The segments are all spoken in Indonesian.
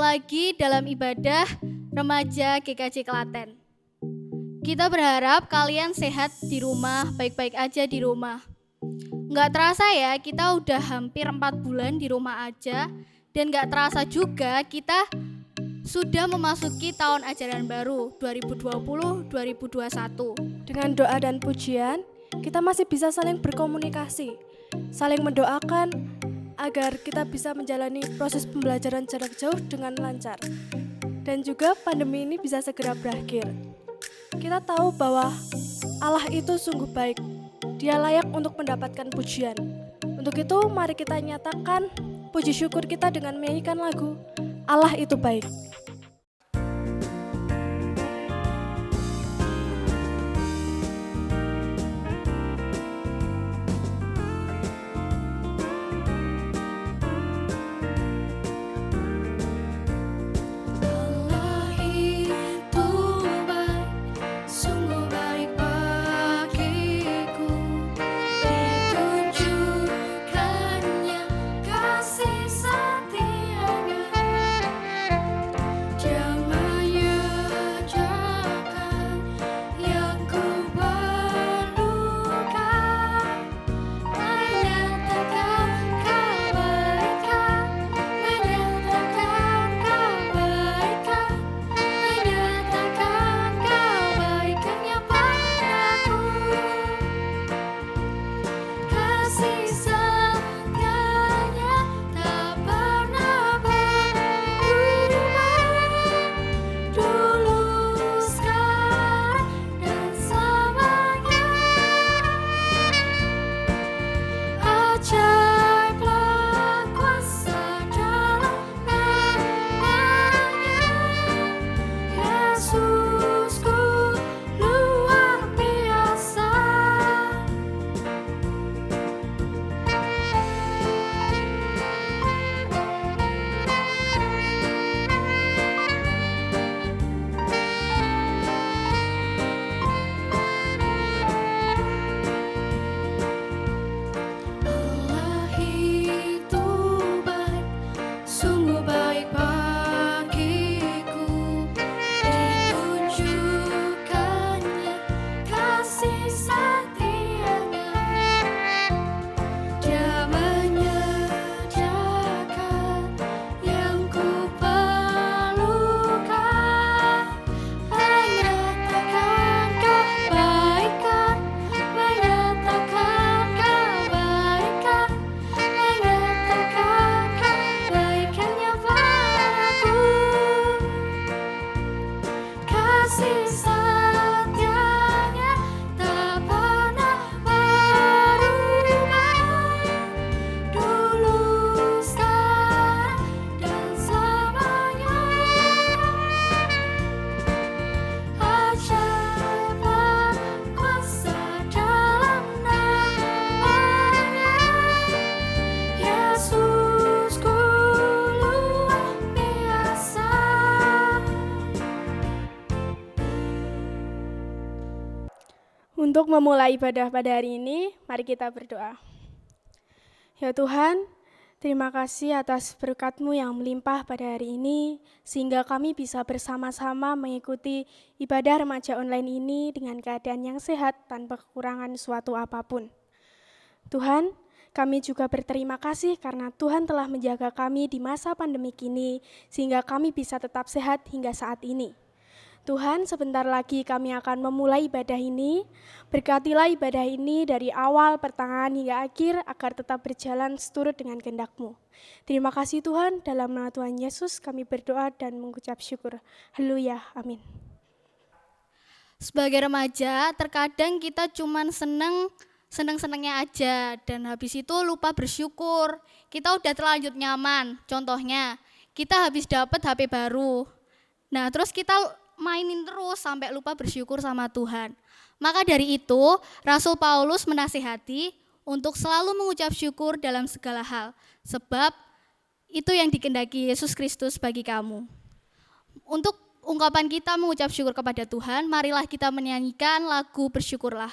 lagi dalam ibadah remaja GKJ Klaten. Kita berharap kalian sehat di rumah, baik-baik aja di rumah. Nggak terasa ya, kita udah hampir 4 bulan di rumah aja. Dan nggak terasa juga kita sudah memasuki tahun ajaran baru 2020-2021. Dengan doa dan pujian, kita masih bisa saling berkomunikasi, saling mendoakan agar kita bisa menjalani proses pembelajaran jarak jauh dengan lancar. Dan juga pandemi ini bisa segera berakhir. Kita tahu bahwa Allah itu sungguh baik. Dia layak untuk mendapatkan pujian. Untuk itu, mari kita nyatakan puji syukur kita dengan menyanyikan lagu Allah itu baik. Untuk memulai ibadah pada hari ini, mari kita berdoa. Ya Tuhan, terima kasih atas berkat-Mu yang melimpah pada hari ini, sehingga kami bisa bersama-sama mengikuti ibadah remaja online ini dengan keadaan yang sehat tanpa kekurangan suatu apapun. Tuhan, kami juga berterima kasih karena Tuhan telah menjaga kami di masa pandemik ini, sehingga kami bisa tetap sehat hingga saat ini. Tuhan, sebentar lagi kami akan memulai ibadah ini. Berkatilah ibadah ini dari awal, pertengahan hingga akhir agar tetap berjalan seturut dengan kehendak-Mu. Terima kasih Tuhan, dalam nama Tuhan Yesus kami berdoa dan mengucap syukur. Haleluya, amin. Sebagai remaja, terkadang kita cuman seneng-senengnya aja dan habis itu lupa bersyukur. Kita udah terlanjur nyaman. Contohnya, kita habis dapat HP baru. Nah, terus kita mainin terus sampai lupa bersyukur sama Tuhan. Maka dari itu, Rasul Paulus menasihati untuk selalu mengucap syukur dalam segala hal, sebab itu yang dikehendaki Yesus Kristus bagi kamu. Untuk ungkapan kita mengucap syukur kepada Tuhan, marilah kita menyanyikan lagu Bersyukurlah.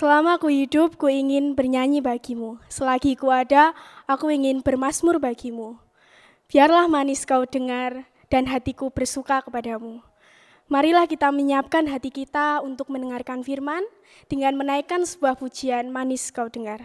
Selama ku hidup, ku ingin bernyanyi bagimu. Selagi ku ada, aku ingin bermazmur bagimu. Biarlah manis kau dengar, dan hatiku bersuka kepadamu. Marilah kita menyiapkan hati kita untuk mendengarkan firman dengan menaikkan sebuah pujian manis kau dengar.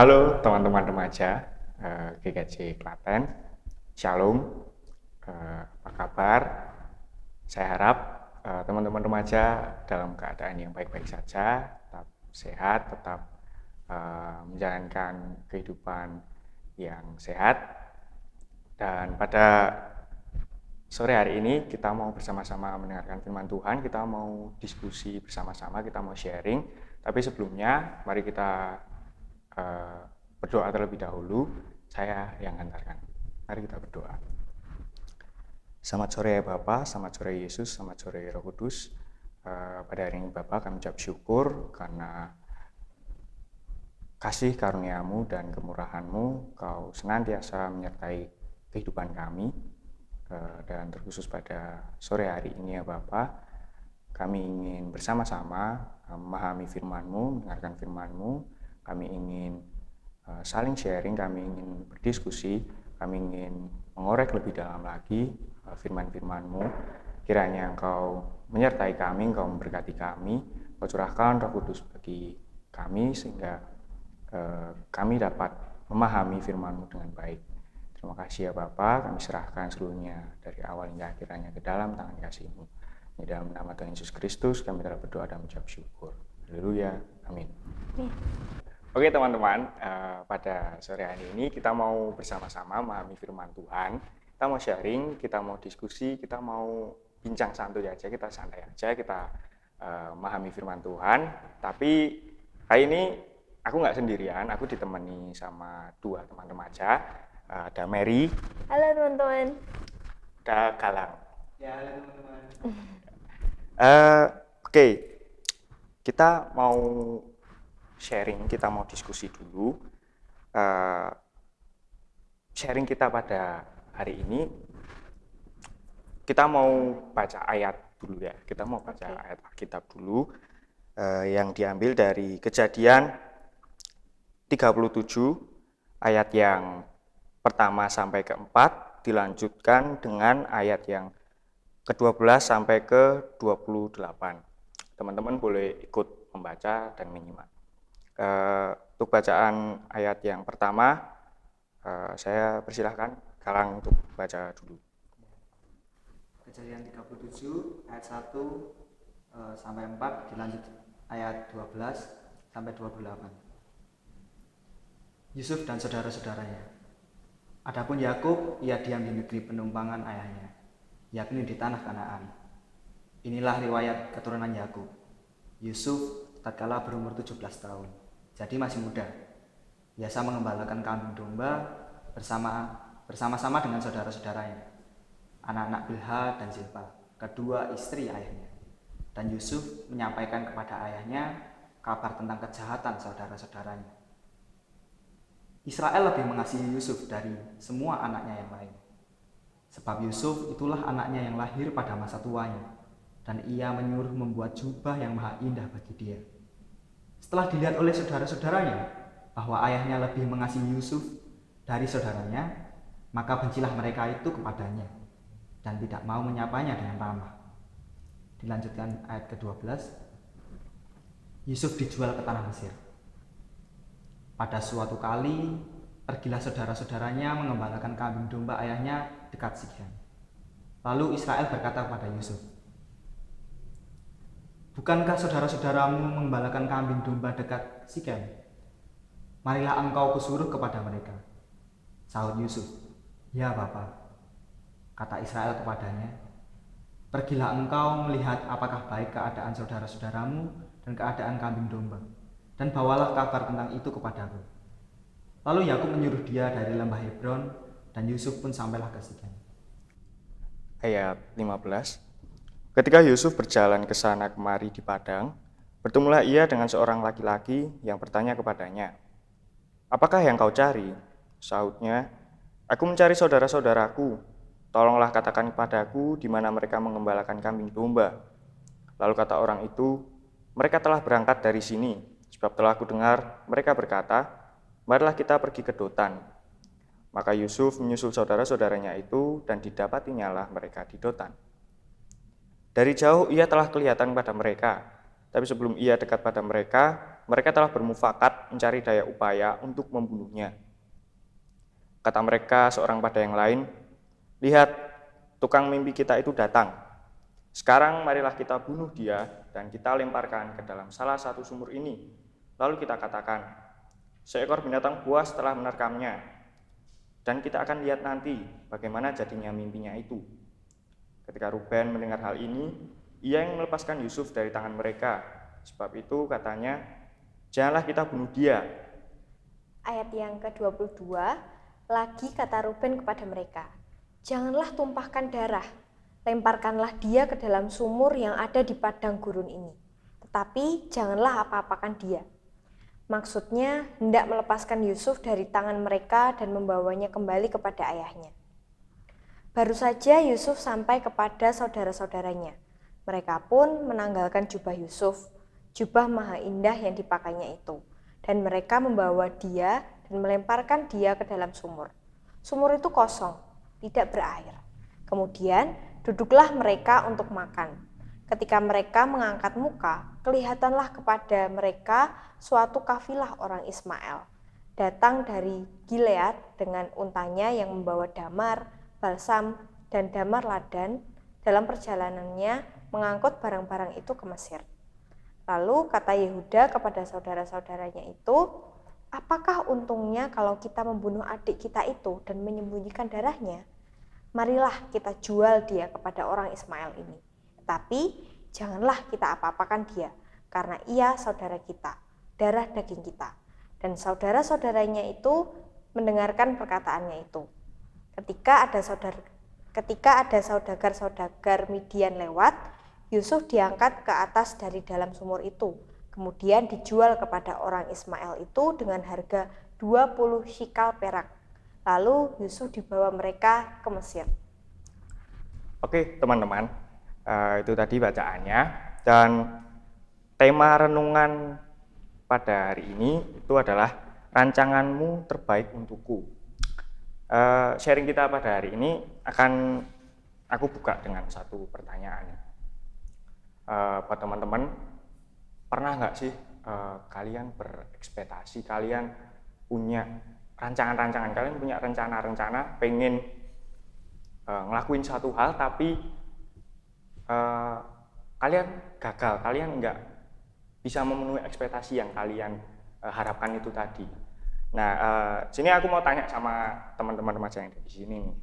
Halo teman-teman remaja GKJ Klaten, Shalom, apa kabar? Saya harap teman-teman remaja dalam keadaan yang baik-baik saja, tetap sehat, tetap menjalankan kehidupan yang sehat. Dan pada sore hari ini kita mau bersama-sama mendengarkan firman Tuhan, kita mau diskusi bersama-sama, kita mau sharing. Tapi sebelumnya mari kita berdoa terlebih dahulu. Saya yang antarkan. Mari kita berdoa. Selamat sore ya Bapak, selamat sore Yesus, selamat sore Roh Kudus. Pada hari ini Bapak kami ucap syukur karena kasih karunia-Mu dan kemurahan-Mu, Kau senantiasa menyertai kehidupan kami. dan terkhusus pada sore hari ini ya Bapa, kami ingin bersama-sama memahami firman-Mu, mendengarkan firman-Mu. Kami ingin saling sharing, kami ingin berdiskusi, kami ingin mengorek lebih dalam lagi firman-firman-Mu. Kiranya Engkau menyertai kami, Engkau memberkati kami, Engkau curahkan Roh Kudus bagi kami sehingga kami dapat memahami firman-Mu dengan baik. Terima kasih ya Bapa, kami serahkan seluruhnya dari awal hingga akhirnya ke dalam tangan kasih-Mu. Di dalam nama Tuhan Yesus Kristus kami telah berdoa dan mengucap syukur. Haleluya, amin. Oke teman-teman, pada sore hari ini kita mau bersama-sama memahami firman Tuhan. Kita mau sharing, kita mau diskusi, kita mau bincang santuy aja, kita santai aja, kita memahami firman Tuhan. Tapi hari ini aku nggak sendirian, aku ditemani sama dua teman remaja. Ada Mary. Halo teman-teman. Ada Galang. Ya, halo teman-teman. Oke, kita mau sharing, kita mau diskusi dulu. Sharing kita pada hari ini, kita mau baca ayat dulu ya. Kita mau baca ayat Alkitab dulu yang diambil dari Kejadian 37 ayat yang pertama sampai ke-4, dilanjutkan dengan ayat yang ke-12 sampai ke-28. Teman-teman boleh ikut membaca dan menyimak. Untuk bacaan ayat yang pertama, saya persilahkan Galang untuk baca dulu. Kejadian 37 ayat 1 sampai 4 dilanjut ayat 12 sampai 28. Yusuf dan saudara-saudaranya. Adapun Yakub, ia diam di negeri penumpangan ayahnya, yakni di tanah Kanaan. Inilah riwayat keturunan Yakub. Yusuf tatkala berumur 17 tahun, jadi masih muda. Biasa mengembalakan kambing domba bersama-sama dengan saudara-saudaranya, anak-anak Bilha dan Zilpa, kedua istri ayahnya. Dan Yusuf menyampaikan kepada ayahnya kabar tentang kejahatan saudara-saudaranya. Israel lebih mengasihi Yusuf dari semua anaknya yang lain. Sebab Yusuf itulah anaknya yang lahir pada masa tuanya, dan ia menyuruh membuat jubah yang maha indah bagi dia. Setelah dilihat oleh saudara-saudaranya bahwa ayahnya lebih mengasihi Yusuf dari saudaranya, maka bencilah mereka itu kepadanya dan tidak mau menyapanya dengan ramah. Dilanjutkan ayat ke-12. Yusuf dijual ke tanah Mesir. Pada suatu kali, pergilah saudara-saudaranya mengembalakan kambing domba ayahnya dekat Sikhem. Lalu Israel berkata kepada Yusuf, "Bukankah saudara-saudaramu mengembalakan kambing domba dekat Sikhem? Marilah engkau kusuruh kepada mereka." Sahut Yusuf, "Ya Bapa." Kata Israel kepadanya, "Pergilah engkau melihat apakah baik keadaan saudara-saudaramu dan keadaan kambing domba, dan bawalah kabar tentang itu kepadaku." Lalu Yakub menyuruh dia dari lembah Hebron, dan Yusuf pun sampailah ke Sikhem. Ayat 15. Ketika Yusuf berjalan ke sana kemari di padang, bertemulah ia dengan seorang laki-laki yang bertanya kepadanya, "Apakah yang kau cari?" Sahutnya, "Aku mencari saudara-saudaraku. Tolonglah katakan kepadaku di mana mereka mengembalakan kambing domba." Lalu kata orang itu, "Mereka telah berangkat dari sini, sebab telah kudengar mereka berkata, 'Marilah kita pergi ke Dotan.'" Maka Yusuf menyusul saudara-saudaranya itu dan didapatinya lah mereka di Dotan. Dari jauh ia telah kelihatan pada mereka, tapi sebelum ia dekat pada mereka, mereka telah bermufakat mencari daya upaya untuk membunuhnya. Kata mereka seorang pada yang lain, "Lihat, tukang mimpi kita itu datang. Sekarang marilah kita bunuh dia dan kita lemparkan ke dalam salah satu sumur ini. Lalu kita katakan, seekor binatang buas telah menerkamnya, dan kita akan lihat nanti bagaimana jadinya mimpinya itu." Ketika Ruben mendengar hal ini, ia yang melepaskan Yusuf dari tangan mereka. Sebab itu katanya, "Janganlah kita bunuh dia." Ayat yang ke-22, lagi kata Ruben kepada mereka, "Janganlah tumpahkan darah, lemparkanlah dia ke dalam sumur yang ada di padang gurun ini. Tetapi janganlah apa-apakan dia." Maksudnya, hendak melepaskan Yusuf dari tangan mereka dan membawanya kembali kepada ayahnya. Baru saja Yusuf sampai kepada saudara-saudaranya. Mereka pun menanggalkan jubah Yusuf, jubah maha indah yang dipakainya itu. Dan mereka membawa dia dan melemparkan dia ke dalam sumur. Sumur itu kosong, tidak berair. Kemudian duduklah mereka untuk makan. Ketika mereka mengangkat muka, kelihatanlah kepada mereka suatu kafilah orang Ismail. Datang dari Gilead dengan untanya yang membawa damar, balsam, dan damar ladan dalam perjalanannya mengangkut barang-barang itu ke Mesir. Lalu kata Yehuda kepada saudara-saudaranya itu, apakah untungnya kalau kita membunuh adik kita itu dan menyembunyikan darahnya? Marilah kita jual dia kepada orang Ismail ini. Tapi janganlah kita apa-apakan dia, karena ia saudara kita, darah daging kita. Dan saudara-saudaranya itu mendengarkan perkataannya itu. Ketika ada saudagar-saudagar Midian lewat, Yusuf diangkat ke atas dari dalam sumur itu. Kemudian dijual kepada orang Ismail itu dengan harga 20 shikal perak. Lalu Yusuf dibawa mereka ke Mesir. Oke teman-teman, itu tadi bacaannya. Dan tema renungan pada hari ini itu adalah rancanganmu terbaik untukku. Sharing kita pada hari ini akan aku buka dengan satu pertanyaan. Buat teman-teman, pernah nggak sih kalian berekspektasi, kalian punya rancangan-rancangan, kalian punya rencana-rencana pengen ngelakuin satu hal tapi kalian gagal, kalian nggak bisa memenuhi ekspektasi yang kalian harapkan itu tadi. Nah, sini aku mau tanya sama teman-teman remaja yang ada di sini nih.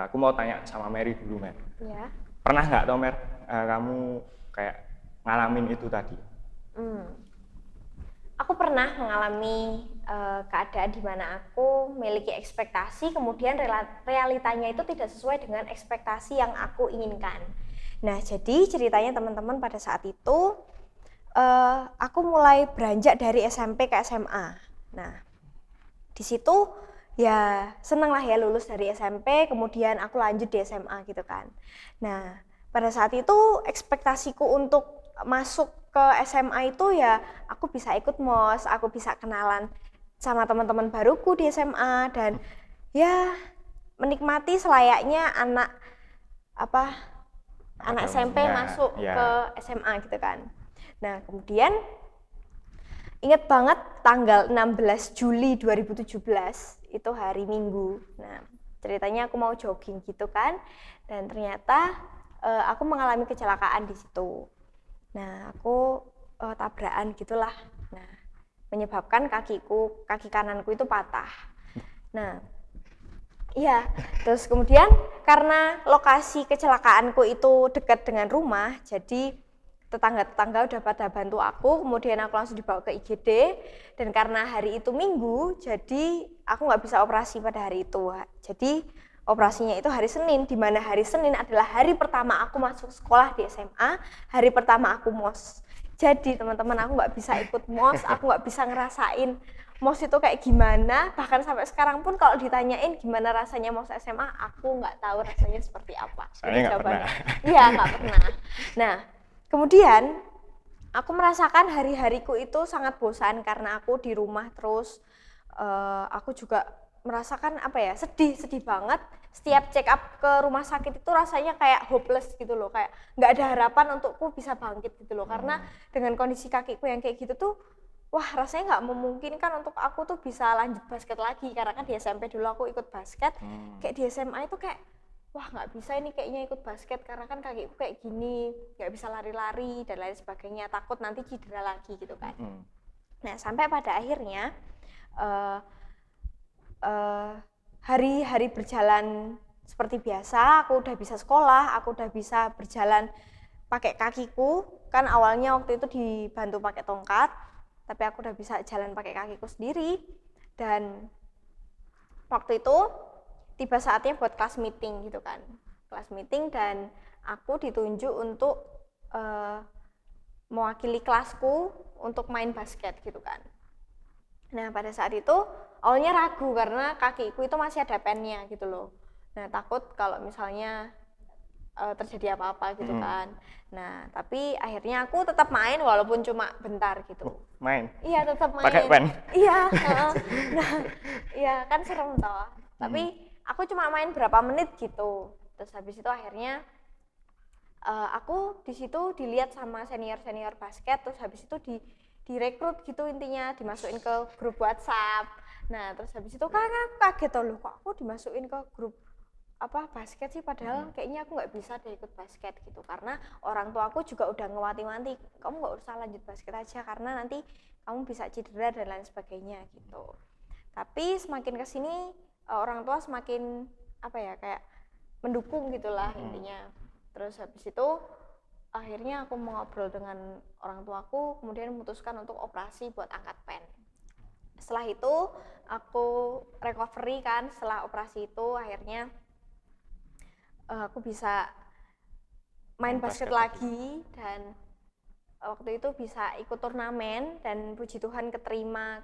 Aku mau tanya sama Mary dulu, Mer. Ya. Pernah nggak tau, Mer, kamu kayak ngalamin itu tadi? Aku pernah mengalami keadaan di mana aku memiliki ekspektasi, kemudian realitanya itu tidak sesuai dengan ekspektasi yang aku inginkan. Nah, jadi ceritanya teman-teman pada saat itu aku mulai beranjak dari SMP ke SMA. Nah, di situ ya seneng lah ya lulus dari SMP, kemudian aku lanjut di SMA gitu kan. Nah, pada saat itu ekspektasiku untuk masuk ke SMA itu ya aku bisa ikut MOS, aku bisa kenalan sama teman-teman baruku di SMA dan ya menikmati selayaknya anak SMP masuk ke SMA gitu kan. Nah, kemudian ingat banget tanggal 16 Juli 2017 itu hari Minggu. Nah, ceritanya aku mau jogging gitu kan, dan ternyata aku mengalami kecelakaan di situ. Nah, aku tabrakan gitulah. Nah, menyebabkan kaki kananku itu patah. Nah, iya, terus kemudian karena lokasi kecelakaanku itu dekat dengan rumah, jadi tetangga-tetangga udah pada bantu aku, kemudian aku langsung dibawa ke IGD, dan karena hari itu Minggu, jadi aku nggak bisa operasi pada hari itu. Jadi operasinya itu hari Senin, di mana hari Senin adalah hari pertama aku masuk sekolah di SMA, hari pertama aku MOS. Jadi teman-teman, aku nggak bisa ikut MOS, aku nggak bisa ngerasain MOS itu kayak gimana, bahkan sampai sekarang pun kalau ditanyain gimana rasanya MOS SMA, aku nggak tahu rasanya seperti apa. Saya nggak pernah. Iya, nggak pernah. Nah, kemudian aku merasakan hari-hariku itu sangat bosan karena aku di rumah terus. Aku juga merasakan sedih banget. Setiap check up ke rumah sakit itu rasanya kayak hopeless gitu loh, kayak nggak ada harapan untukku bisa bangkit gitu loh. Karena dengan kondisi kakiku yang kayak gitu tuh, wah rasanya nggak memungkinkan untuk aku tuh bisa lanjut basket lagi. Karena kan di SMP dulu aku ikut basket, kayak di SMA itu kayak wah nggak bisa ini kayaknya ikut basket karena kan kakiku kayak gini, nggak bisa lari-lari dan lain sebagainya, takut nanti cedera lagi gitu kan. Nah, sampai pada akhirnya hari-hari berjalan seperti biasa, aku udah bisa sekolah, aku udah bisa berjalan pakai kakiku, kan awalnya waktu itu dibantu pakai tongkat, tapi aku udah bisa jalan pakai kakiku sendiri. Dan waktu itu tiba saatnya buat kelas meeting gitu kan, kelas meeting, dan aku ditunjuk untuk mewakili kelasku untuk main basket gitu kan. Nah, pada saat itu awalnya ragu karena kakiku itu masih ada pennya gitu loh. Nah, takut kalau misalnya terjadi apa-apa gitu kan. Nah, tapi akhirnya aku tetap main walaupun cuma bentar gitu. Main Iya, tetap main. pakai pen. Iya, heeh. Nah, iya kan serem toh. Tapi aku cuma main berapa menit gitu. Terus habis itu akhirnya aku di situ dilihat sama senior basket, terus habis itu direkrut gitu, intinya dimasukin ke grup WhatsApp. Nah, terus habis itu kan aku kaget loh, kok aku dimasukin ke grup basket sih, padahal kayaknya aku nggak bisa deh ikut basket gitu, karena orang tua aku juga udah ngewanti-wanti, kamu nggak usah lanjut basket aja karena nanti kamu bisa cedera dan lain sebagainya gitu. Tapi semakin kesini orang tua semakin kayak mendukung gitulah intinya. Terus habis itu akhirnya aku mau ngobrol dengan orang tuaku, kemudian memutuskan untuk operasi buat angkat pen. Setelah itu aku recovery kan, setelah operasi itu akhirnya aku bisa main basket lagi, dan waktu itu bisa ikut turnamen dan puji Tuhan keterima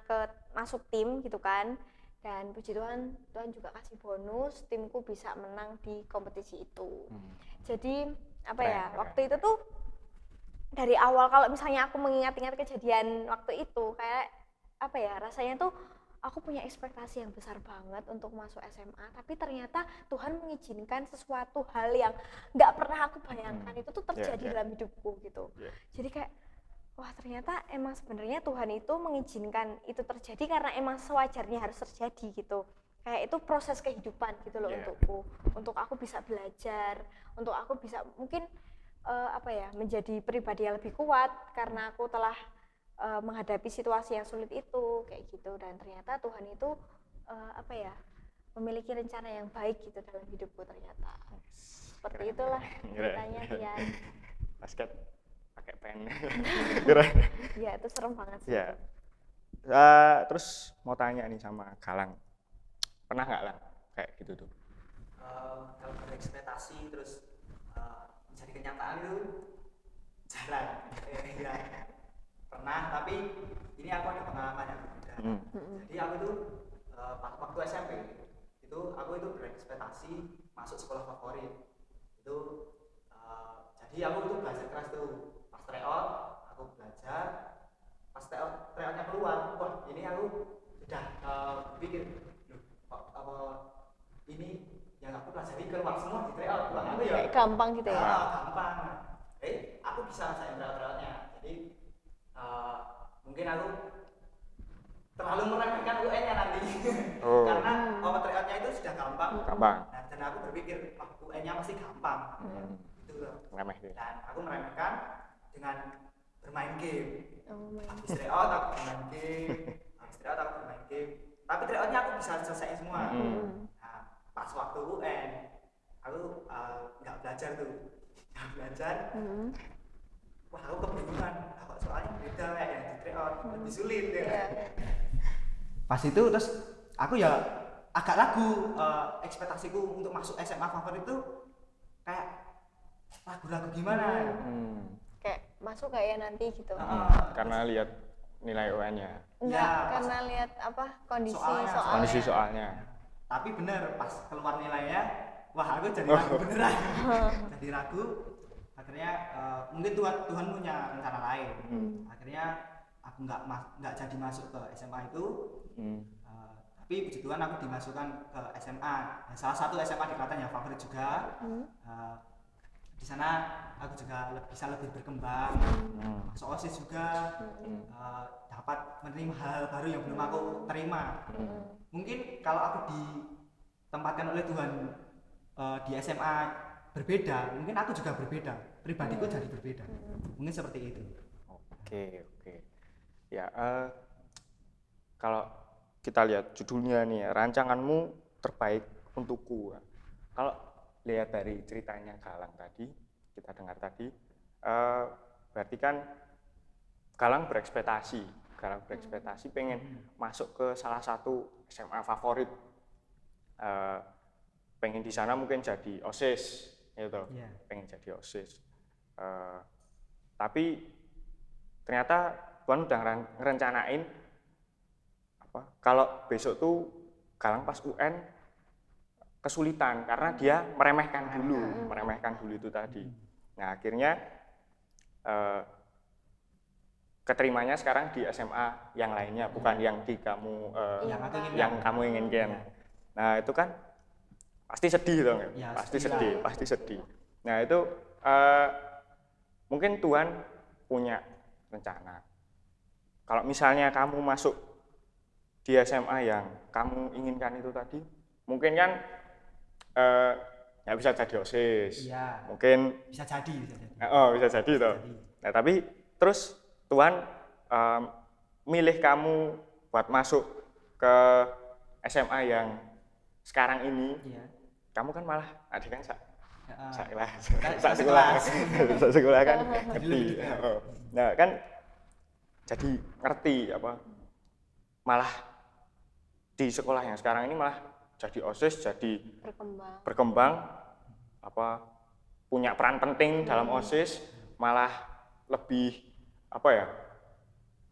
masuk tim gitu kan. Dan puji Tuhan, Tuhan juga kasih bonus, timku bisa menang di kompetisi itu. Jadi waktu itu tuh dari awal kalau misalnya aku mengingat-ingat kejadian waktu itu, kayak rasanya tuh aku punya ekspektasi yang besar banget untuk masuk SMA, tapi ternyata Tuhan mengizinkan sesuatu hal yang nggak pernah aku bayangkan itu tuh terjadi dalam hidupku gitu. Jadi kayak wah, ternyata emang sebenarnya Tuhan itu mengizinkan itu terjadi karena emang sewajarnya harus terjadi gitu. Kayak itu proses kehidupan gitu loh untukku. Untuk aku bisa belajar, untuk aku bisa mungkin menjadi pribadi yang lebih kuat karena aku telah menghadapi situasi yang sulit itu kayak gitu. Dan ternyata Tuhan itu memiliki rencana yang baik gitu dalam hidupku ternyata. Seperti itulah ceritanya Tian. Basket pakai pen. Iya, itu serem banget sih. Ya. Terus mau tanya nih sama Galang, pernah nggak Lang kayak gitu tuh? Kalau berekspektasi terus menjadi kenyataan itu jarang. Ya, pernah, tapi ini aku ada pengalaman yang berbeda. Jadi aku itu waktu SMP itu aku itu berekspektasi masuk sekolah favorit. Itu jadi aku itu belajar keras tuh. Pas tryout aku belajar, pas tryoutnya keluar, wah ini aku sudah pikir ini yang aku pelajari keluar semua di tryout. Wah, aku ya gampang gitu ya. Gampang. Aku bisa saya tryoutnya. Jadi mungkin aku terlalu meremehkan UN-nya nanti. Karena tryoutnya itu sudah gampang. Nah, dan aku berpikir UN-nya pasti gampang. Gitu loh. Dan aku meremehkan dengan bermain game. Habis tryout aku bermain game. Tapi tryoutnya aku bisa selesai semua. Nah, pas waktu UN aku nggak belajar tuh. Wah, aku kebingungan. Soalnya beda kayak yang di tryout, lebih sulit ya. Pas itu terus aku ya agak ragu, ekspektasiku untuk masuk SMA favorit itu kayak ragu-ragu gimana. Kayak masuk kayak nanti gitu. Karena lihat nilai UN-nya. Enggak, karena lihat kondisi soalnya. Tapi bener pas keluar nilainya, wah aku jadi ragu beneran. Jadi ragu. Akhirnya mungkin Tuhan punya rencana lain. Akhirnya aku nggak jadi masuk ke SMA itu. Tapi puji Tuhan aku dimasukkan ke SMA. Salah satu SMA di Klaten yang favorit juga. Di sana aku juga bisa lebih berkembang, masuk OSIS juga, dapat menerima hal baru yang belum aku terima. Mungkin kalau aku ditempatkan oleh Tuhan di SMA berbeda, mungkin aku juga berbeda, pribadiku jadi berbeda. Mungkin seperti itu. Oke. Ya, kalau kita lihat judulnya nih, rancanganmu terbaik untukku. Kalau lihat dari ceritanya Galang tadi, kita dengar tadi, berarti kan Galang berekspektasi pengen masuk ke salah satu SMA favorit, pengen di sana mungkin jadi OSIS, gitu. Pengen jadi OSIS. Tapi ternyata Tuhan udah ngerencanain kalau besok tuh Galang pas UN kesulitan karena dia meremehkan dulu itu tadi. Nah, akhirnya keterimanya sekarang di SMA yang lainnya, bukan yang di kamu yang kamu inginkan. Nah, itu kan pasti sedih dong ya, Ya, pasti sedih. Nah, itu mungkin Tuhan punya rencana. Kalau misalnya kamu masuk di SMA yang kamu inginkan itu tadi, mungkin kan nggak bisa jadi OSIS, Iya. mungkin Bisa jadi. bisa jadi toh. Nah, tapi terus Tuhan milih kamu buat masuk ke SMA yang sekarang ini, kamu kan malah adik kan sekolah kan ngerti. Nah, kan jadi ngerti apa malah di sekolah yang sekarang ini malah jadi OSIS, jadi berkembang apa punya peran penting dalam OSIS, malah lebih apa ya?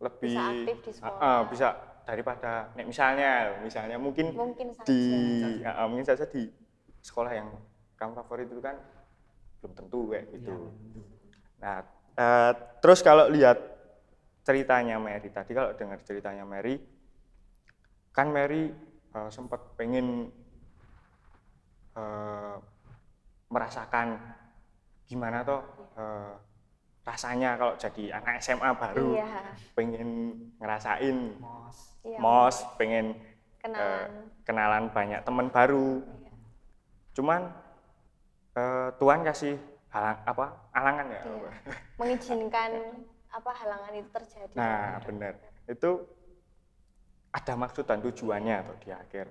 Lebih Bisa aktif di sekolah. Bisa daripada misalnya mungkin mungkin saja di sekolah yang kamu favorit itu kan belum tentu kayak gitu. Nah, terus kalau lihat ceritanya Mary tadi, kalau dengar ceritanya Mary, kan Mary sempat pengen merasakan gimana toh rasanya kalau jadi anak SMA baru, pengen ngerasain mos, pengen kenalan banyak teman baru. Cuman Tuhan kasih halangan ya, mengizinkan halangan itu terjadi. Nah, benar. Itu ada maksud dan tujuannya tuh di akhir.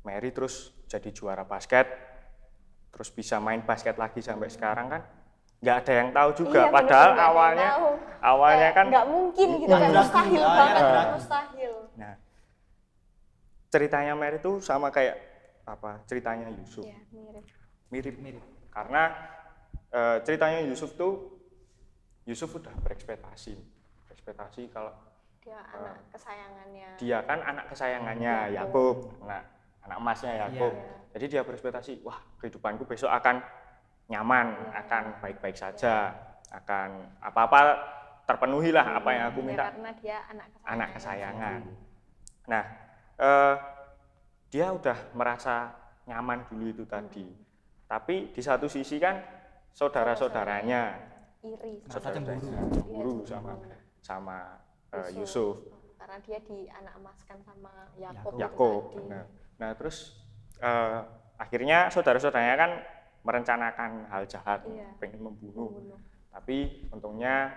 Mary terus jadi juara basket, terus bisa main basket lagi sampai sekarang kan. Nggak ada yang tahu juga, padahal awalnya kan nggak mungkin gitu kan, mustahil banget, mustahil. Nah, ceritanya Mary itu sama kayak ceritanya Yusuf. Ya, mirip. Karena ceritanya Yusuf udah berekspektasi kalau dia anak kesayangannya. Dia kan anak kesayangannya Yakub, anak emasnya Yakub. Jadi dia berekspektasi, wah, kehidupanku besok akan nyaman, akan baik-baik saja, akan apa-apa terpenuhi lah apa yang aku minta. Karena dia anak kesayangan. Nah, dia udah merasa nyaman dulu itu tadi. Tapi di satu sisi kan saudara-saudaranya iri, cemburu sama Yusuf. Karena dia anak emaskan sama Yakub. Nah, terus akhirnya saudara-saudaranya kan merencanakan hal jahat, pengen membunuh. Tapi untungnya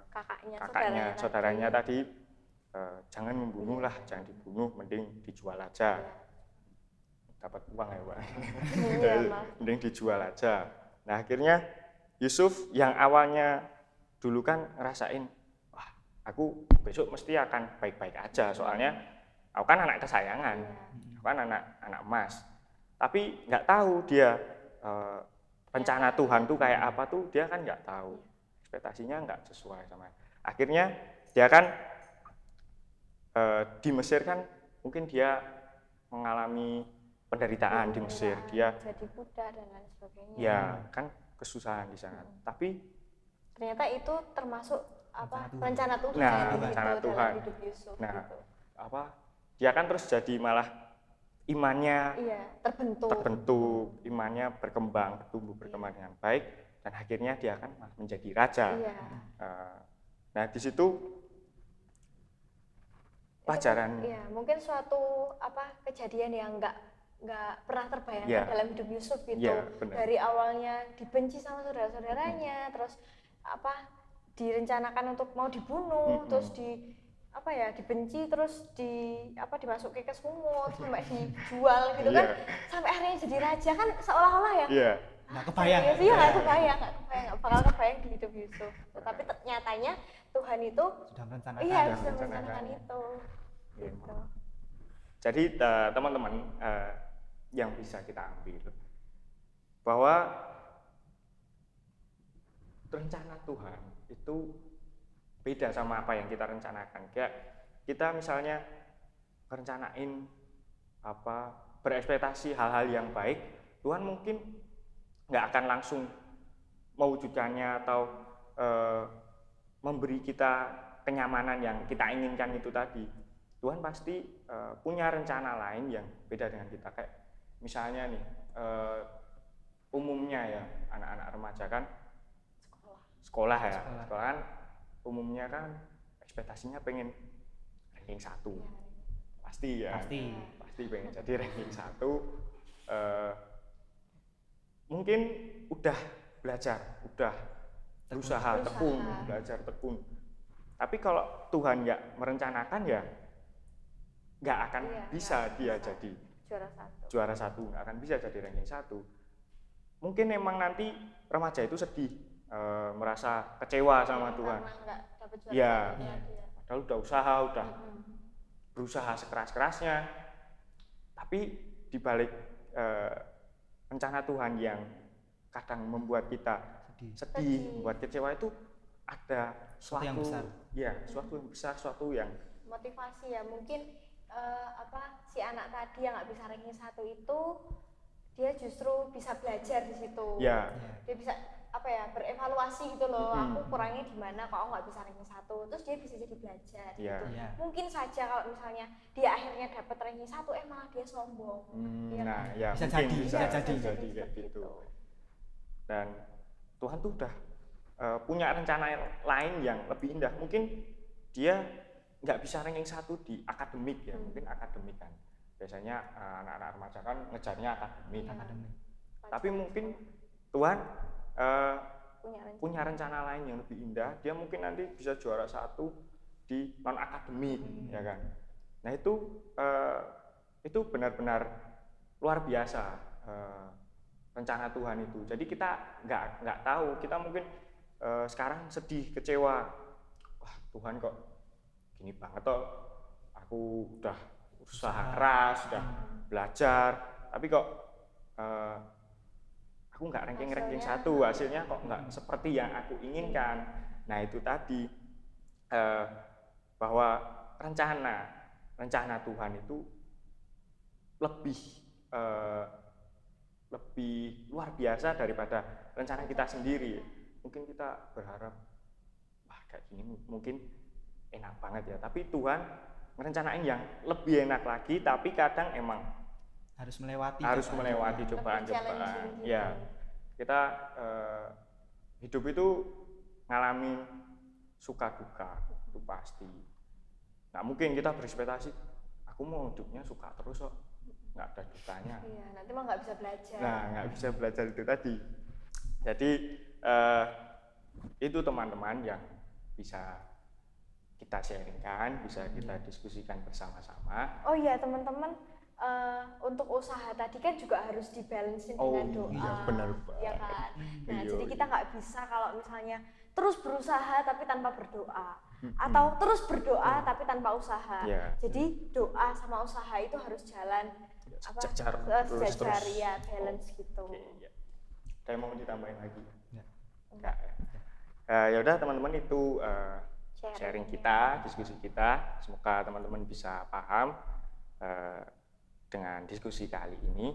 kakaknya saudaranya tadi jangan membunuh lah, jangan dibunuh, mending dijual aja. Dapat uang ya, Pak. Mending dijual aja. Nah, akhirnya Yusuf yang awalnya dulu kan ngerasain, wah, aku besok mesti akan baik-baik aja, soalnya aku kan anak kesayangan, aku kan anak emas. Tapi nggak tahu dia rencana Tuhan tuh kayak apa tuh, dia kan nggak tahu, ekspektasinya nggak sesuai sama. Akhirnya dia kan di Mesir kan mungkin dia mengalami penderitaan di Mesir, dia jadi budak dan lain sebagainya. Ya, kan kesusahan di sana. Tapi ternyata itu termasuk rencana Tuhan. Rencana Tuhan. Hidup Yusuf, nah, gitu. Dia kan terus jadi malah imannya terbentuk, imannya bertumbuh dengan baik, dan akhirnya dia kan menjadi raja. Nah, di situ pelajaran. Mungkin suatu kejadian yang nggak pernah terbayangkan dalam hidup Yusuf gitu. Dari awalnya dibenci sama saudara-saudaranya, terus direncanakan untuk mau dibunuh, terus dibenci, terus dimasuki ke sumur sampai dijual gitu kan, sampai akhirnya jadi raja kan, seolah-olah nggak kebayang. Nggak bakal kebayang di hidup Yusuf. Tapi nyatanya Tuhan itu sudah merencanakan. Sudah merencanakan itu. Gitu. Jadi teman-teman, yang bisa kita ambil bahwa rencana Tuhan itu beda sama apa yang kita rencanakan. Kayak kita misalnya rencanain berekspektasi hal-hal yang baik, Tuhan mungkin nggak akan langsung mewujudkannya atau memberi kita kenyamanan yang kita inginkan itu tadi. Tuhan pasti punya rencana lain yang beda dengan kita. Kayak misalnya nih, umumnya ya anak-anak remaja kan sekolah ya, sekolah kan umumnya kan ekspektasinya pengen ranking 1, pasti ya, pasti pengen jadi ranking 1. Mungkin udah belajar, udah berusaha tekun, belajar tekun. Tapi kalau Tuhan nggak merencanakan ya nggak akan bisa dia jadi juara satu, nggak akan bisa jadi ranking 1. Mungkin emang nanti remaja itu sedih, merasa kecewa sama Tuhan. Ya, padahal udah usaha, udah berusaha sekeras-kerasnya, tapi dibalik rencana Tuhan yang kadang membuat kita sedih, membuat kecewa itu ada suatu yang besar. Ya, suatu yang besar, suatu yang motivasi ya. Mungkin si anak tadi yang nggak bisa ranking 1 itu dia justru bisa belajar di situ. Ya. Dia bisa berevaluasi gitu loh. Aku kurangnya di mana kok aku nggak bisa ranking 1. Terus dia bisa jadi belajar gitu. Mungkin saja kalau misalnya dia akhirnya dapat ranking 1 malah dia sombong. Bisa jadi kayak gitu. Dan Tuhan tuh udah punya rencana lain yang lebih indah. Mungkin dia nggak bisa ranking 1 di akademik ya, mungkin akademik kan. Biasanya anak-anak remaja kan ngejarnya akademik. Tapi mungkin Tuhan punya rencana lain yang lebih indah. Dia mungkin nanti bisa juara 1 di non akademik, ya kan. Nah itu benar-benar luar biasa rencana Tuhan itu. Jadi kita nggak tahu, kita mungkin sekarang sedih, kecewa. Wah, Tuhan kok gini banget toh. Aku udah usaha keras, udah belajar, tapi kok aku nggak ranking 1, hasilnya kok nggak seperti yang aku inginkan. Nah itu tadi bahwa rencana Tuhan itu lebih luar biasa daripada rencana kita sendiri. Mungkin kita berharap wah kayak gini mungkin enak banget ya, tapi Tuhan merencanain yang lebih enak lagi, tapi kadang emang harus melewati cobaan-cobaan. Ya, kita hidup itu ngalami suka duka, itu pasti. Nggak mungkin kita berekspektasi, aku mau hidupnya suka terus kok, nggak ada dukanya. Iya, nanti mah nggak bisa belajar. Nah, nggak bisa belajar itu tadi. Jadi itu teman-teman yang bisa kita sharingkan, bisa kita diskusikan bersama-sama. Oh iya teman-teman, untuk usaha tadi kan juga harus dibalancein dengan doa. Iya benar Pak. Ya kan? Nah jadi kita nggak bisa kalau misalnya terus berusaha tapi tanpa berdoa, atau terus berdoa tapi tanpa usaha. Jadi doa sama usaha itu harus jalan sejajar ya, balance gitu. Ya. Ada yang mau ditambahin lagi? Enggak. Ya udah teman-teman, itu sharing kita, diskusi kita. Semoga teman-teman bisa paham dengan diskusi kali ini.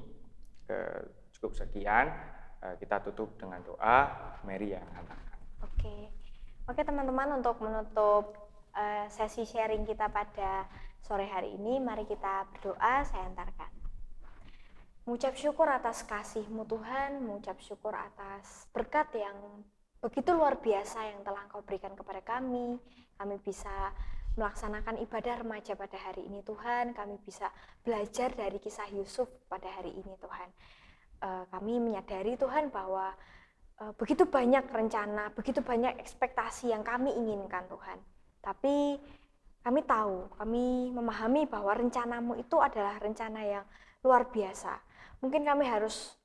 Cukup sekian, kita tutup dengan doa. Mary yang hantarkan. Oke teman-teman, untuk menutup sesi sharing kita pada sore hari ini, mari kita berdoa. Saya hantarkan. Mengucap syukur atas kasih-Mu Tuhan, mengucap syukur atas berkat yang begitu luar biasa yang telah Engkau berikan kepada kami. Kami bisa melaksanakan ibadah remaja pada hari ini Tuhan. Kami bisa belajar dari kisah Yusuf pada hari ini Tuhan. Kami menyadari Tuhan bahwa begitu banyak rencana, begitu banyak ekspektasi yang kami inginkan Tuhan. Tapi kami tahu, kami memahami bahwa rencana-Mu itu adalah rencana yang luar biasa. Mungkin kami harus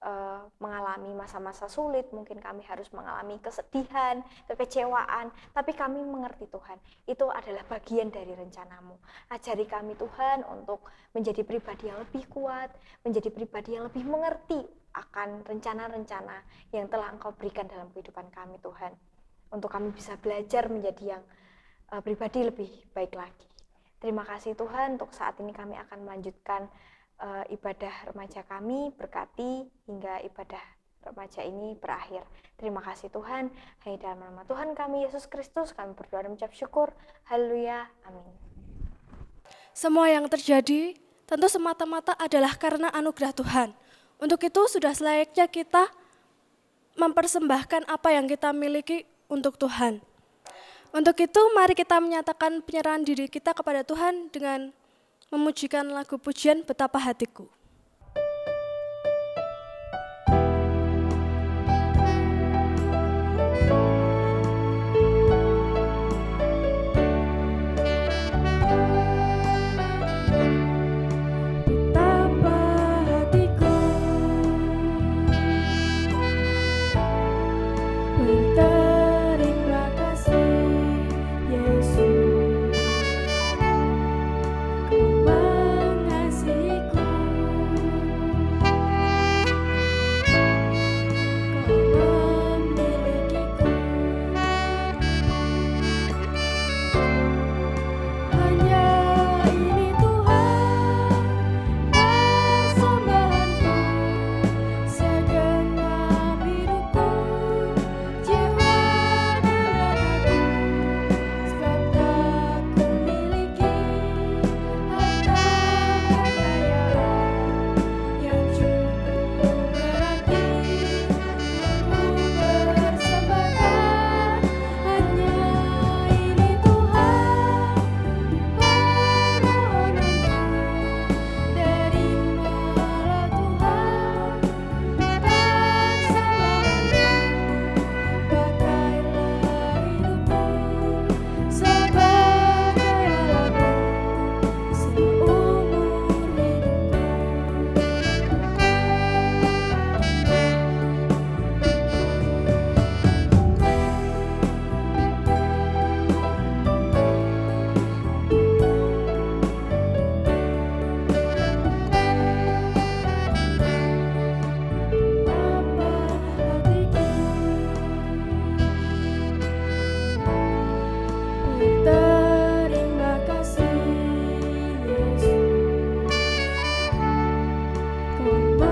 mengalami masa-masa sulit, mungkin kami harus mengalami kesedihan, kekecewaan, tapi kami mengerti Tuhan, itu adalah bagian dari rencana-Mu. Ajari kami Tuhan untuk menjadi pribadi yang lebih kuat, menjadi pribadi yang lebih mengerti akan rencana-rencana yang telah Engkau berikan dalam kehidupan kami Tuhan. Untuk kami bisa belajar menjadi yang pribadi lebih baik lagi. Terima kasih Tuhan, untuk saat ini kami akan melanjutkan ibadah remaja kami, berkati hingga ibadah remaja ini berakhir. Terima kasih Tuhan. Hanya dalam nama Tuhan kami Yesus Kristus kami berdoa dan mengucap syukur. Haleluya. Amin. Semua yang terjadi tentu semata-mata adalah karena anugerah Tuhan. Untuk itu sudah selayaknya kita mempersembahkan apa yang kita miliki untuk Tuhan. Untuk itu mari kita menyatakan penyerahan diri kita kepada Tuhan dengan memujikan lagu pujian Betapa Hatiku. Berterima kasih Yesus,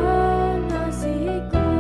Kau mengasihiku.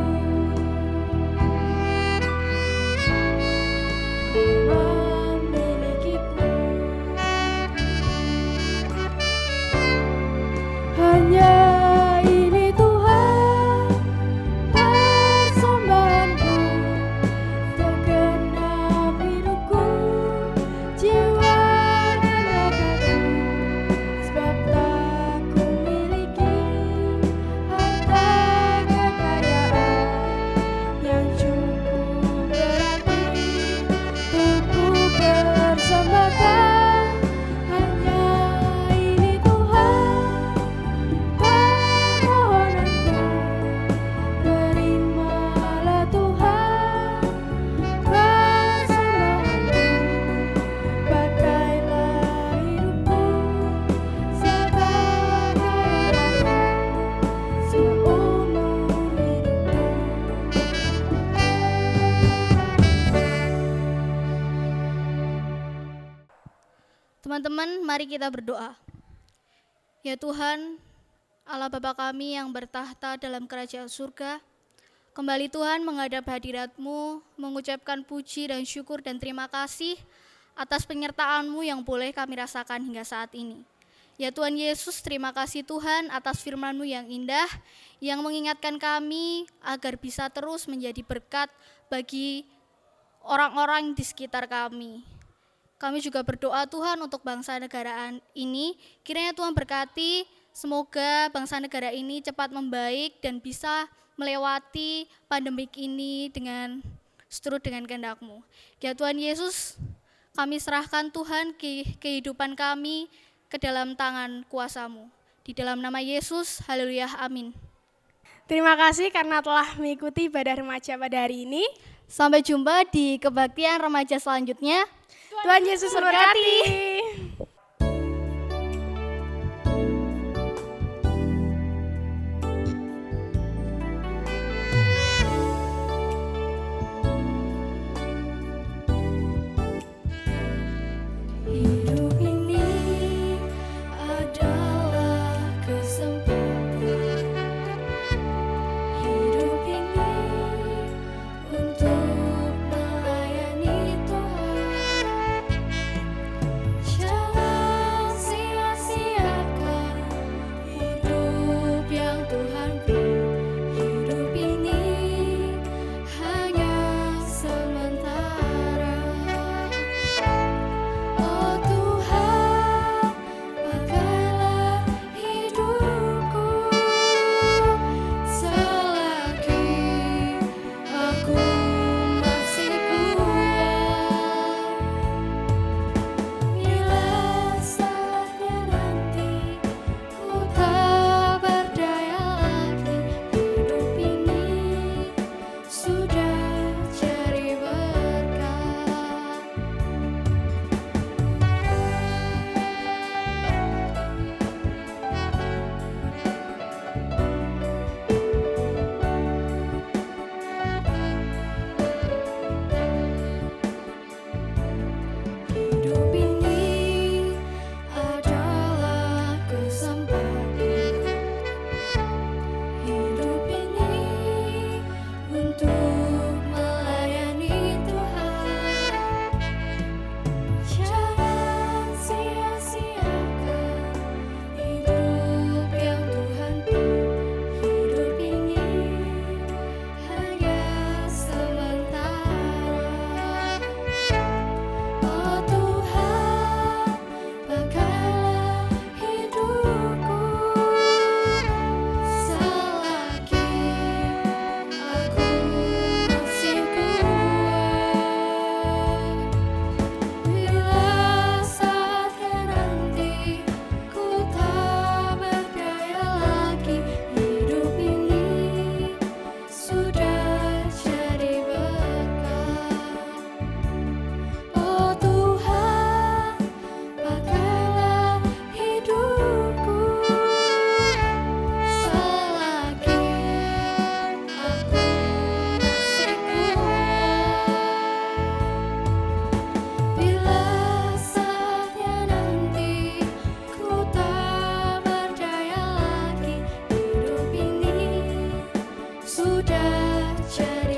Teman-teman, mari kita berdoa. Ya Tuhan, Allah Bapa kami yang bertahta dalam kerajaan surga, kembali Tuhan menghadap hadirat-Mu, mengucapkan puji dan syukur dan terima kasih atas penyertaan-Mu yang boleh kami rasakan hingga saat ini. Ya Tuhan Yesus, terima kasih Tuhan atas firman-Mu yang indah, yang mengingatkan kami agar bisa terus menjadi berkat bagi orang-orang di sekitar kami. Kami juga berdoa Tuhan untuk bangsa negara ini, kiranya Tuhan berkati, semoga bangsa negara ini cepat membaik dan bisa melewati pandemik ini dengan seturut dengan kehendak-Mu. Ya Tuhan Yesus, kami serahkan Tuhan kehidupan kami ke dalam tangan kuasa-Mu. Di dalam nama Yesus, haleluya, amin. Terima kasih karena telah mengikuti ibadah remaja pada hari ini. Sampai jumpa di kebaktian remaja selanjutnya. Tuhan Yesus memberkati. Hidup ini adalah kesempatan sudah jadi